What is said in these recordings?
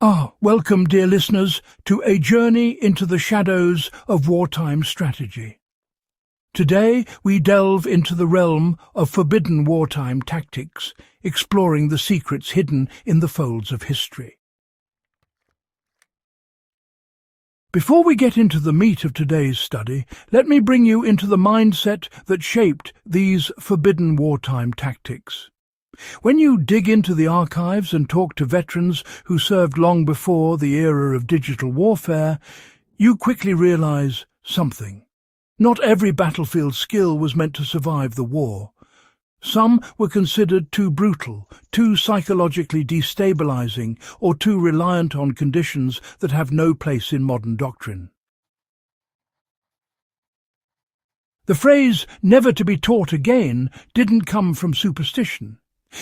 Welcome, dear listeners, to a journey into the shadows of wartime strategy. Today, we delve into the realm of forbidden wartime tactics, exploring the secrets hidden in the folds of history. Before we get into the meat of today's study, let me bring you into the mindset that shaped these forbidden wartime tactics. When you dig into the archives and talk to veterans who served long before the era of digital warfare, you quickly realize something. Not every battlefield skill was meant to survive the war. Some were considered too brutal, too psychologically destabilizing, or too reliant on conditions that have no place in modern doctrine. The phrase "never to be taught again" didn't come from superstition.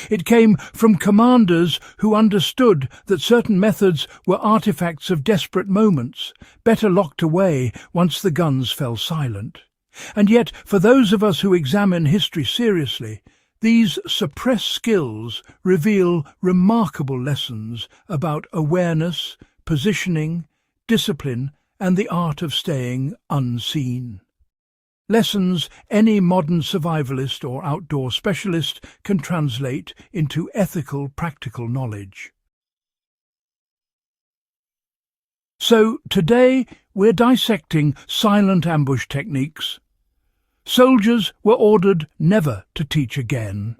It came from commanders who understood that certain methods were artifacts of desperate moments, better locked away once the guns fell silent. And yet, for those of us who examine history seriously, these suppressed skills reveal remarkable lessons about awareness, positioning, discipline, and the art of staying unseen. Lessons any modern survivalist or outdoor specialist can translate into ethical, practical knowledge. So today we're dissecting silent ambush techniques. Soldiers were ordered never to teach again,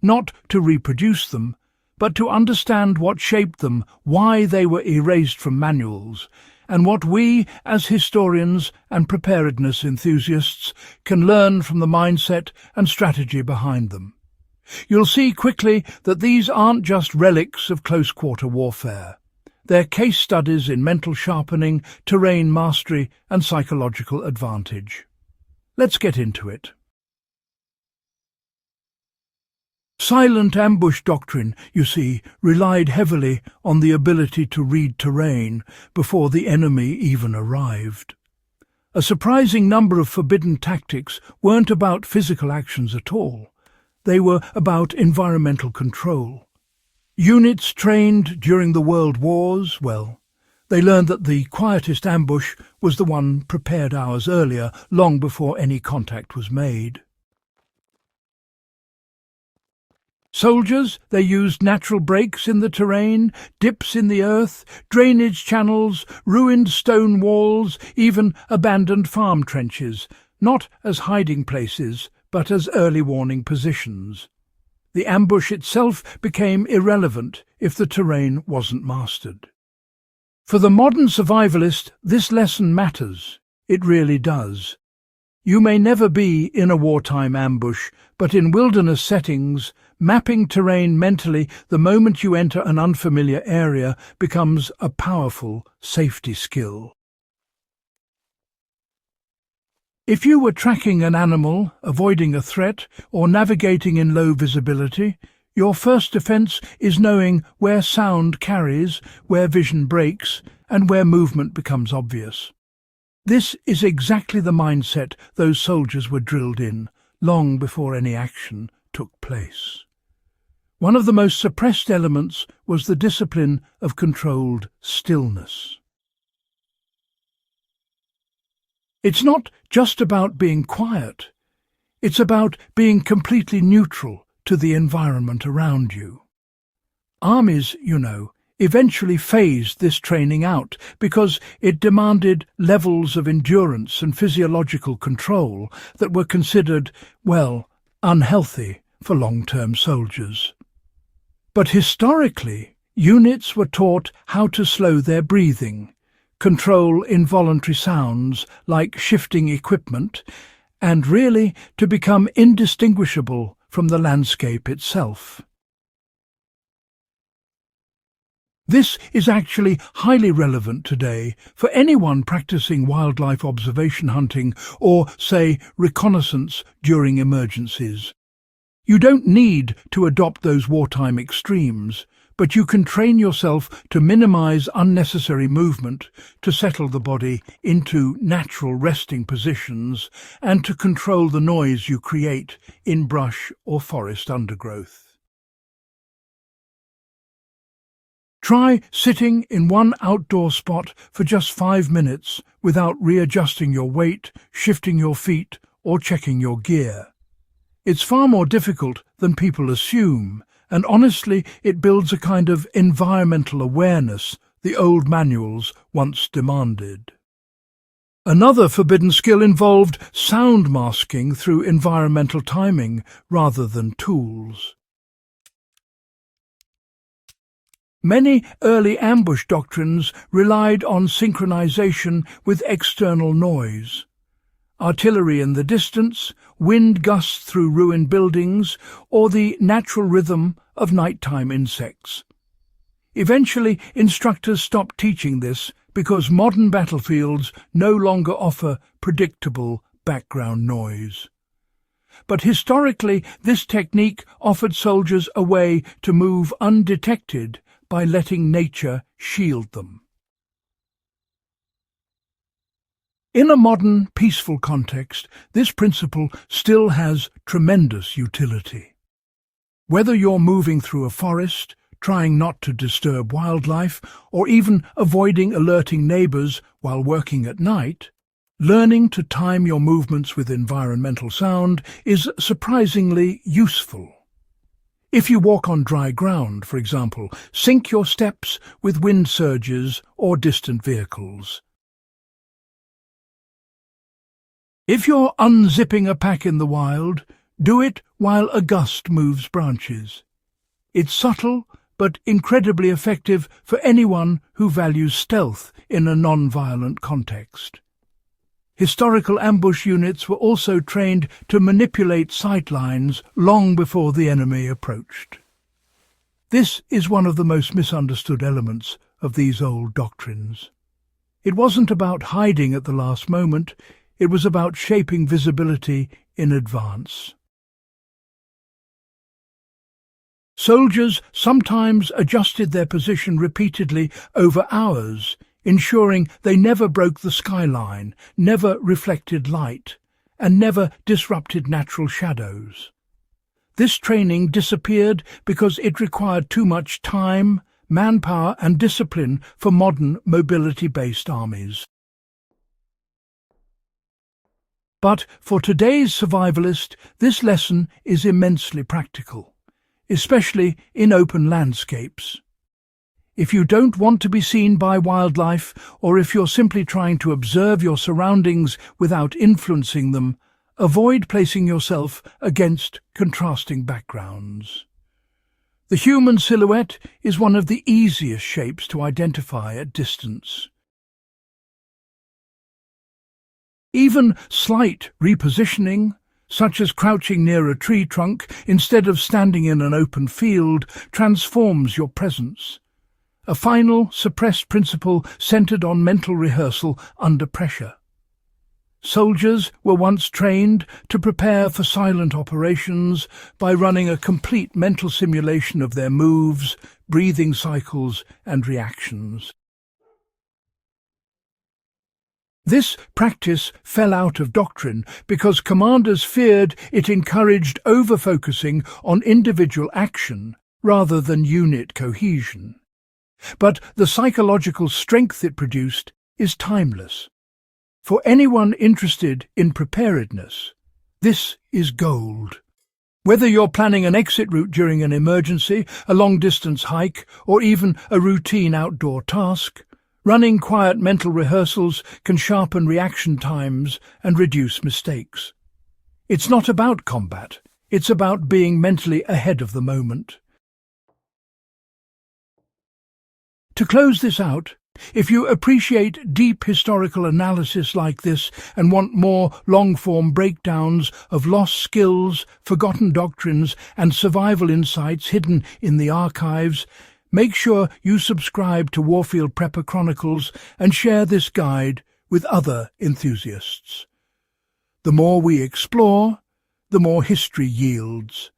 not to reproduce them, but to understand what shaped them, why they were erased from manuals, and what we, as historians and preparedness enthusiasts, can learn from the mindset and strategy behind them. You'll see quickly that these aren't just relics of close-quarter warfare. They're case studies in mental sharpening, terrain mastery, and psychological advantage. Let's get into it. Silent ambush doctrine, you see, relied heavily on the ability to read terrain before the enemy even arrived. A surprising number of forbidden tactics weren't about physical actions at all. They were about environmental control. Units trained during the World Wars, they learned that the quietest ambush was the one prepared hours earlier, long before any contact was made. Soldiers, they used natural breaks in the terrain, dips in the earth, drainage channels, ruined stone walls, even abandoned farm trenches, not as hiding places, but as early warning positions. The ambush itself became irrelevant if the terrain wasn't mastered. For the modern survivalist, this lesson matters. It really does. You may never be in a wartime ambush, but in wilderness settings, mapping terrain mentally the moment you enter an unfamiliar area becomes a powerful safety skill. If you were tracking an animal, avoiding a threat, or navigating in low visibility, your first defense is knowing where sound carries, where vision breaks, and where movement becomes obvious. This is exactly the mindset those soldiers were drilled in, long before any action took place. One of the most suppressed elements was the discipline of controlled stillness. It's not just about being quiet. It's about being completely neutral to the environment around you. Armies, eventually phased this training out because it demanded levels of endurance and physiological control that were considered, unhealthy for long-term soldiers. But historically, units were taught how to slow their breathing, control involuntary sounds like shifting equipment, and really to become indistinguishable from the landscape itself. This is actually highly relevant today for anyone practicing wildlife observation hunting or, say, reconnaissance during emergencies. You don't need to adopt those wartime extremes, but you can train yourself to minimize unnecessary movement, to settle the body into natural resting positions, and to control the noise you create in brush or forest undergrowth. Try sitting in one outdoor spot for just 5 minutes without readjusting your weight, shifting your feet, or checking your gear. It's far more difficult than people assume, and honestly, it builds a kind of environmental awareness the old manuals once demanded. Another forbidden skill involved sound masking through environmental timing rather than tools. Many early ambush doctrines relied on synchronization with external noise. Artillery in the distance, wind gusts through ruined buildings, or the natural rhythm of nighttime insects. Eventually, instructors stopped teaching this because modern battlefields no longer offer predictable background noise. But historically, this technique offered soldiers a way to move undetected by letting nature shield them. In a modern, peaceful context, this principle still has tremendous utility. Whether you're moving through a forest, trying not to disturb wildlife, or even avoiding alerting neighbors while working at night, learning to time your movements with environmental sound is surprisingly useful. If you walk on dry ground, for example, sync your steps with wind surges or distant vehicles. If you're unzipping a pack in the wild, do it while a gust moves branches. It's subtle, but incredibly effective for anyone who values stealth in a non-violent context. Historical ambush units were also trained to manipulate sight lines long before the enemy approached. This is one of the most misunderstood elements of these old doctrines. It wasn't about hiding at the last moment, it was about shaping visibility in advance. Soldiers sometimes adjusted their position repeatedly over hours, ensuring they never broke the skyline, never reflected light, and never disrupted natural shadows. This training disappeared because it required too much time, manpower, and discipline for modern mobility-based armies. But for today's survivalist, this lesson is immensely practical, especially in open landscapes. If you don't want to be seen by wildlife, or if you're simply trying to observe your surroundings without influencing them, avoid placing yourself against contrasting backgrounds. The human silhouette is one of the easiest shapes to identify at distance. Even slight repositioning, such as crouching near a tree trunk instead of standing in an open field, transforms your presence. A final, suppressed principle centered on mental rehearsal under pressure. Soldiers were once trained to prepare for silent operations by running a complete mental simulation of their moves, breathing cycles, and reactions. This practice fell out of doctrine because commanders feared it encouraged over-focusing on individual action rather than unit cohesion. But the psychological strength it produced is timeless. For anyone interested in preparedness, this is gold. Whether you're planning an exit route during an emergency, a long-distance hike, or even a routine outdoor task, running quiet mental rehearsals can sharpen reaction times and reduce mistakes. It's not about combat, it's about being mentally ahead of the moment. To close this out, if you appreciate deep historical analysis like this and want more long-form breakdowns of lost skills, forgotten doctrines, and survival insights hidden in the archives, make sure you subscribe to Warfield Prepper Chronicles and share this guide with other enthusiasts. The more we explore, the more history yields.